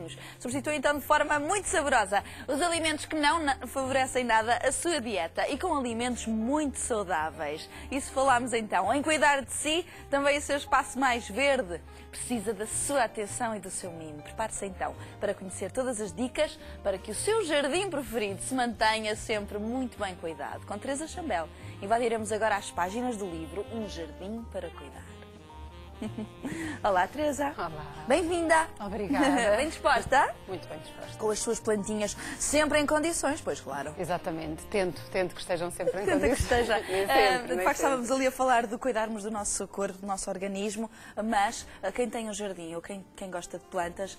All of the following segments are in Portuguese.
jardinhos. Substitui então de forma muito saborosa os alimentos que não favorecem nada a sua dieta e com alimentos muito saudáveis. E se falarmos então em cuidar de si, também o seu espaço mais verde precisa da sua atenção e do seu mimo. Prepare-se então para conhecer todas as dicas para que o seu jardim preferido se mantenha sempre muito bem cuidado. Com Teresa Chambel, invadiremos agora as páginas do livro Um Jardim para Cuidar. Olá, Teresa. Olá. Bem-vinda. Obrigada. Bem disposta? Muito bem disposta. Com as suas plantinhas sempre em condições, pois claro. Exatamente. Tento que estejam sempre em Tenta que condições. esteja. De facto, sempre. estávamos ali a falar de cuidarmos do nosso corpo, do nosso organismo, mas quem tem um jardim ou quem gosta de plantas,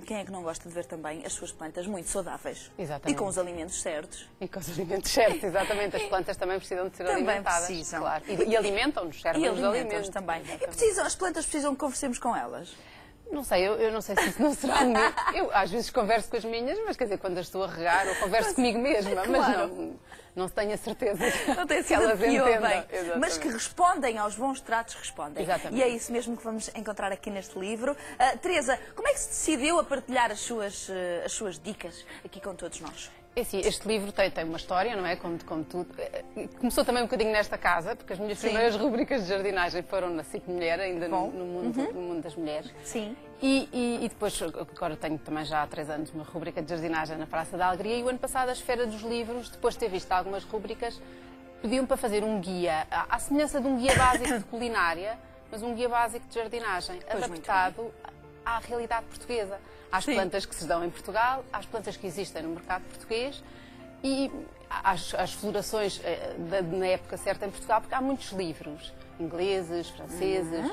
quem é que não gosta de ver também as suas plantas muito saudáveis? Exatamente. E com os alimentos certos. E com os alimentos certos, exatamente. As plantas também precisam de ser Também alimentadas. precisam. Claro. E alimentam-nos, servem E os alimentos também. Exatamente. As plantas precisam que conversemos com elas. Não sei, eu não sei se isso não será meu. Eu às vezes converso com as minhas, mas quer dizer, quando as estou a regar, eu converso comigo mesma, claro. Mas não tenho a certeza Não tem que elas sido entendam. bem, Exatamente. mas que respondem aos bons tratos, respondem. Exatamente. E é isso mesmo que vamos encontrar aqui neste livro. Teresa, como é que se decidiu a partilhar as suas dicas aqui com todos nós? É assim, este livro tem uma história, não é? Como tudo. Começou também um bocadinho nesta casa, porque as minhas primeiras rubricas de jardinagem foram na SIC Mulher, ainda no mundo das mulheres. Sim. E depois, agora tenho também já há 3 anos uma rubrica de jardinagem na Praça da Alegria, e o ano passado, a Esfera dos Livros, depois de ter visto algumas rubricas, pediam para fazer um guia, à semelhança de um guia básico de culinária, mas um guia básico de jardinagem, adaptado à realidade portuguesa, às plantas que se dão em Portugal, às plantas que existem no mercado português e às florações na época certa em Portugal, porque há muitos livros, ingleses, franceses,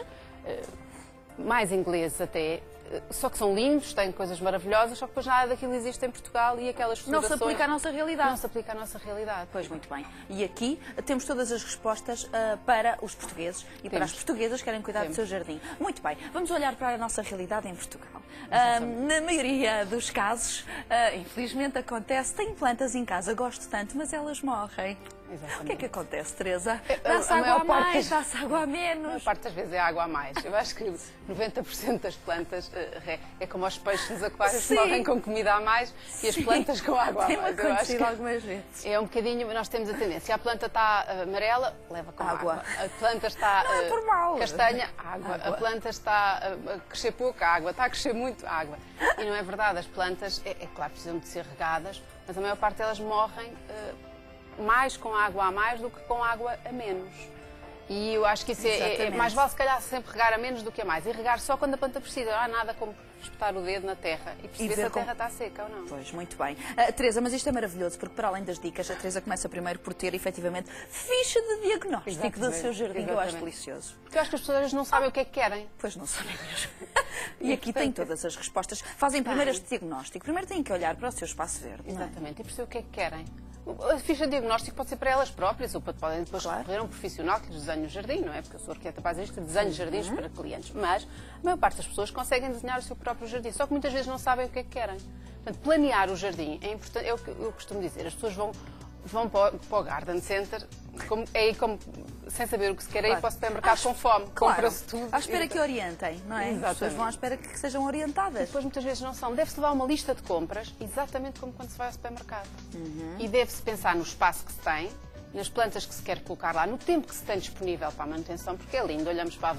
mais ingleses até, só que são lindos, têm coisas maravilhosas, só que depois nada daquilo existe em Portugal e aquelas florações... Não se aplica à nossa realidade. Não se aplica à nossa realidade. Pois, muito bem. E aqui temos todas as respostas para os portugueses e para as portuguesas que querem cuidar do seu jardim. Muito bem. Vamos olhar para a nossa realidade em Portugal. Na maioria dos casos, infelizmente acontece, tenho plantas em casa, gosto tanto, mas elas morrem. Exatamente. O que é que acontece, Teresa? Dá-se água a mais, dá-se água a A menos? maior parte das vezes é água a mais. Eu acho que 90% das plantas é como os peixes nos aquários que morrem com comida a mais e as plantas com água a mais. Tem-me acontecido algumas vezes. É um bocadinho, nós temos a tendência, a planta está amarela, leva com água. A planta está castanha, água. A planta está a crescer pouco, água. Está a crescer muito, água. E não é verdade, as plantas, é claro, precisam de ser regadas, mas a maior parte delas morrem mais com água a mais do que com água a menos. E eu acho que isso é mais vale se calhar sempre regar a menos do que a mais. E regar só quando a planta precisa. Não há nada como espetar o dedo na terra e perceber se a terra está seca ou não. Pois, muito bem. Teresa, mas isto é maravilhoso, porque para além das dicas, a Teresa começa primeiro por ter, efetivamente, ficha de diagnóstico do seu jardim, que eu acho delicioso. Porque eu acho que as pessoas não sabem o que é que querem. Pois não sabem mesmo. E aqui tem todas as respostas. Fazem primeiro este diagnóstico. Primeiro têm que olhar para o seu espaço verde. Exatamente, e perceber o que é que querem. A ficha de diagnóstico pode ser para elas próprias ou podem depois recorrer a um profissional que lhes desenhe o jardim, não é? Porque eu sou arquiteta paisagista, desenho jardins para clientes. Mas a maior parte das pessoas conseguem desenhar o seu próprio jardim, só que muitas vezes não sabem o que é que querem. Portanto, planear o jardim é importante, é o que eu costumo dizer. As pessoas vão para o Garden Center sem saber o que se quer, ir para o supermercado com fome, compra-se tudo. À espera que orientem, não é? Exatamente. As pessoas vão à espera que sejam orientadas. E depois muitas vezes não são. Deve-se levar uma lista de compras, exatamente como quando se vai ao supermercado. E deve-se pensar no espaço que se tem, nas plantas que se quer colocar lá, no tempo que se tem disponível para a manutenção, porque é lindo. Olhamos para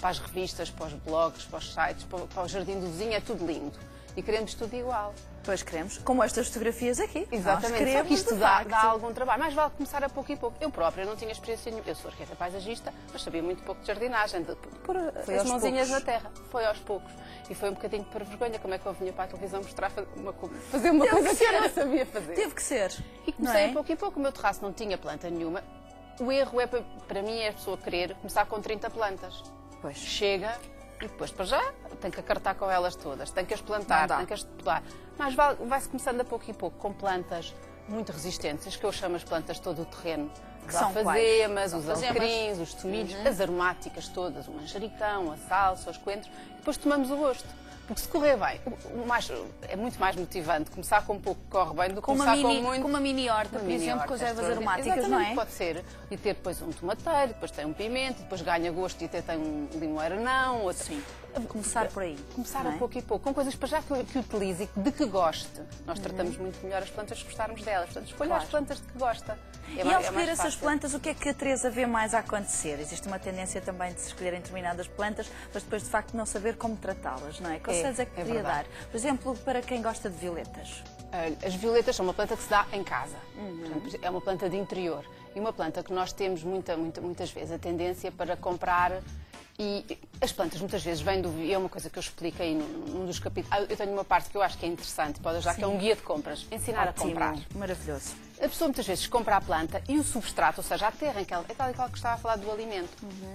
as revistas, para os blogs, para os sites, para o jardim do vizinho, é tudo lindo. E queremos tudo igual. Pois queremos, como estas fotografias aqui. Exatamente, só que isto dá algum trabalho. Mais vale começar a pouco e pouco. Eu própria não tinha experiência nenhuma. Eu sou arquiteta paisagista, mas sabia muito pouco de jardinagem, de pôr as mãozinhas na terra. Foi aos poucos. E foi um bocadinho por vergonha, como é que eu vinha para a televisão mostrar, fazer uma coisa que eu não sabia fazer. Teve que ser. E comecei a pouco e pouco. O meu terraço não tinha planta nenhuma. O erro é, para mim, é a pessoa querer começar com 30 plantas. Pois. Chega... E depois, para já, tem que acartar com elas todas, tem que as plantar, tem que as podar. Mas vai-se começando a pouco e pouco, com plantas muito resistentes, que eu chamo as plantas todo o terreno, As alfazemas, os alecrins, os tomilhos, as aromáticas todas, o manjericão, a salsa, os coentros. Depois tomamos o gosto. Porque se correr bem, é muito mais motivante começar com um pouco que corre bem do que começar com muito. Com uma mini horta, por exemplo, com as ervas aromáticas, não é? Pode ser. E ter depois um tomateiro, depois tem um pimento, depois ganha gosto e até tem um limoeiro não, outro. Sim. Começar por aí. Começar a pouco e pouco, com coisas para já que utilize e de que goste. Nós tratamos muito melhor as plantas se gostarmos delas. Portanto, escolha as plantas de que gosta. E ao escolher essas plantas, o que é que a Teresa vê mais a acontecer? Existe uma tendência também de se escolherem determinadas plantas, mas depois de facto não saber como tratá-las, não é? Que conselhos é que poderia dar? Por exemplo, para quem gosta de violetas. As violetas são uma planta que se dá em casa. Portanto, é uma planta de interior. E uma planta que nós temos muitas vezes a tendência para comprar. E as plantas muitas vezes vêm do... É uma coisa que eu explico aí num dos capítulos. Eu tenho uma parte que eu acho que é interessante, pode ajudar, que é um guia de compras. Ensinar a comprar. Maravilhoso. A pessoa muitas vezes compra a planta e o substrato, ou seja, a terra, é tal e qual que estava a falar do alimento,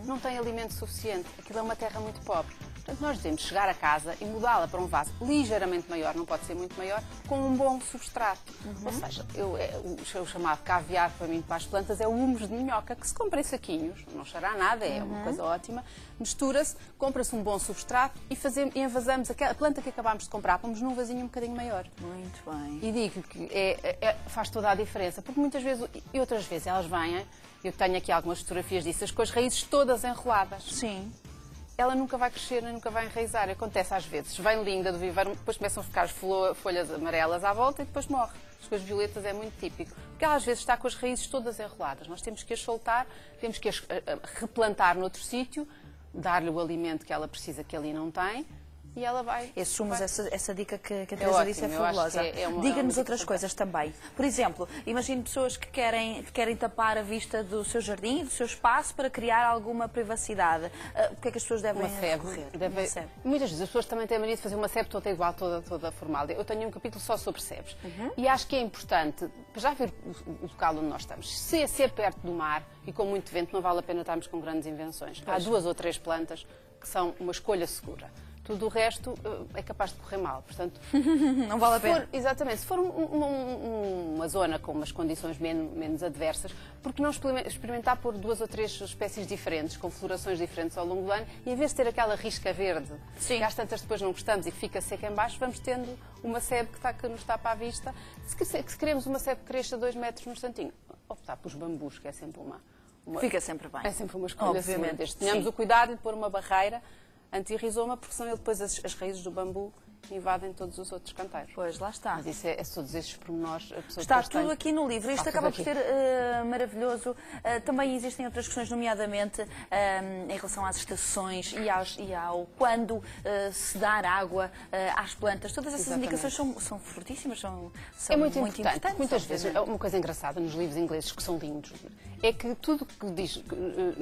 não tem alimento suficiente. Aquilo é uma terra muito pobre. Portanto, nós devemos chegar a casa e mudá-la para um vaso ligeiramente maior, não pode ser muito maior, com um bom substrato. Ou seja, o chamado caviar para mim para as plantas é o humus de minhoca, que se compra em saquinhos, não cheira a nada, é uma coisa ótima. Mistura-se, compra-se um bom substrato e envasamos a planta que acabámos de comprar, pomos num vasinho um bocadinho maior. Muito bem. E digo que faz toda a diferença, porque muitas vezes, e outras vezes elas vêm, eu tenho aqui algumas fotografias disso, com as raízes todas enroladas. Sim. Ela nunca vai crescer, nem nunca vai enraizar. Acontece às vezes. Vem linda do viveiro, depois começam a ficar as folhas amarelas à volta e depois morre. As coisas violetas é muito típico. Porque ela às vezes está com as raízes todas enroladas. Nós temos que as soltar, temos que as replantar noutro sítio, dar-lhe o alimento que ela precisa que ali não tem. E ela vai... Essa dica que a Teresa disse é fabulosa. Diga-nos outras coisas também. Por exemplo, imagine pessoas que querem tapar a vista do seu jardim, do seu espaço, para criar alguma privacidade. O que é que as pessoas devem recorrer? Muitas vezes as pessoas também têm a mania de fazer uma sebe toda igual, toda formal. Eu tenho um capítulo só sobre sebes. E acho que é importante, para já ver o local onde nós estamos. Se é ser perto do mar e com muito vento, não vale a pena estarmos com grandes invenções. Há 2 ou 3 plantas que são uma escolha segura. Tudo o resto é capaz de correr mal, portanto... Não vale a pena. Exatamente. Se for uma zona com umas condições menos adversas, porque não experimentar por 2 ou 3 espécies diferentes, com florações diferentes ao longo do ano, e em vez de ter aquela risca verde, que às tantas depois não gostamos e que fica seca em baixo, vamos tendo uma sebe que nos está para a vista. Se queremos uma sebe que cresça 2 metros no instantinho, optar pelos bambus, que é sempre uma... Fica sempre bem. É sempre uma escolha. Obviamente. Tenhamos o cuidado de pôr uma barreira anti-rizoma, porque senão depois as raízes do bambu invadem todos os outros canteiros. Pois, lá está. Mas isso é todos esses pormenores. Está tudo aqui no livro. Isto acaba por ser maravilhoso. Também existem outras questões, nomeadamente em relação às estações e ao quando se dar água às plantas. Todas essas indicações são fortíssimas, são muito importantes. Muitas vezes, uma coisa engraçada nos livros ingleses, que são lindos, é que tudo que diz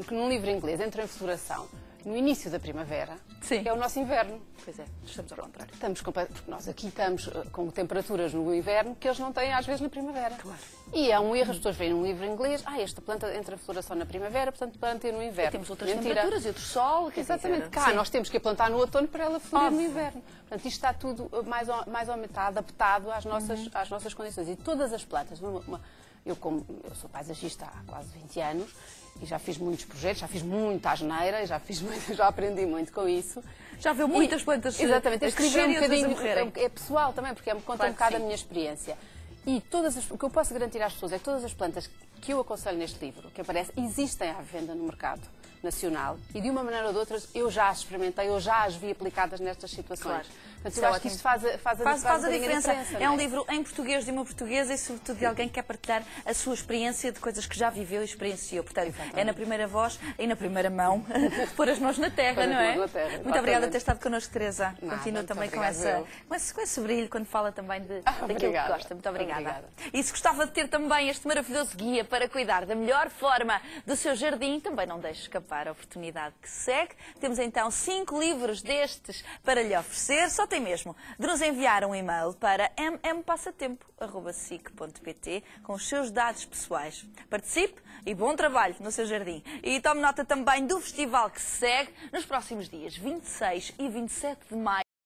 que num livro inglês entra em floração no início da primavera, é o nosso inverno. Pois é, estamos ao contrário. Porque nós aqui estamos com temperaturas no inverno que eles não têm às vezes na primavera. Claro. E é um erro, as pessoas veem num livro inglês, esta planta entra em floração na primavera, portanto plantei no inverno. E temos outras temperaturas e outro sol. Exatamente. Cá nós temos que a plantar no outono para ela florir no inverno. Portanto, isto está tudo mais ou menos adaptado às nossas condições. E todas as plantas, eu sou paisagista há quase 20 anos, e já fiz muitos projetos, já fiz muita asneira, já aprendi muito com isso. Já viu muitas plantas. Exatamente, este livro é um bocadinho, é pessoal também, porque conta um bocado a minha experiência. E o que eu posso garantir às pessoas é que todas as plantas que eu aconselho neste livro, que aparece, existem à venda no mercado nacional e de uma maneira ou de outra eu já as experimentei, eu já as vi aplicadas nestas situações. Claro. Portanto, eu acho que isto faz a diferença. É um livro em português de uma portuguesa e sobretudo de alguém que quer partilhar a sua experiência de coisas que já viveu e experienciou. Portanto, é na primeira voz e na primeira mão pôr as mãos na terra, não é? Muito obrigada por ter estado connosco, Teresa. Continua também com esse brilho quando fala também daquilo que gosta. Muito obrigada. E se gostava de ter também este maravilhoso guia para cuidar da melhor forma do seu jardim, também não deixe escapar a oportunidade que segue. Temos então 5 livros destes para lhe oferecer. Só tem mesmo de nos enviar um e-mail para mmpassatempo@sic.pt com os seus dados pessoais. Participe e bom trabalho no seu jardim. E tome nota também do festival que se segue nos próximos dias 26 e 27 de maio.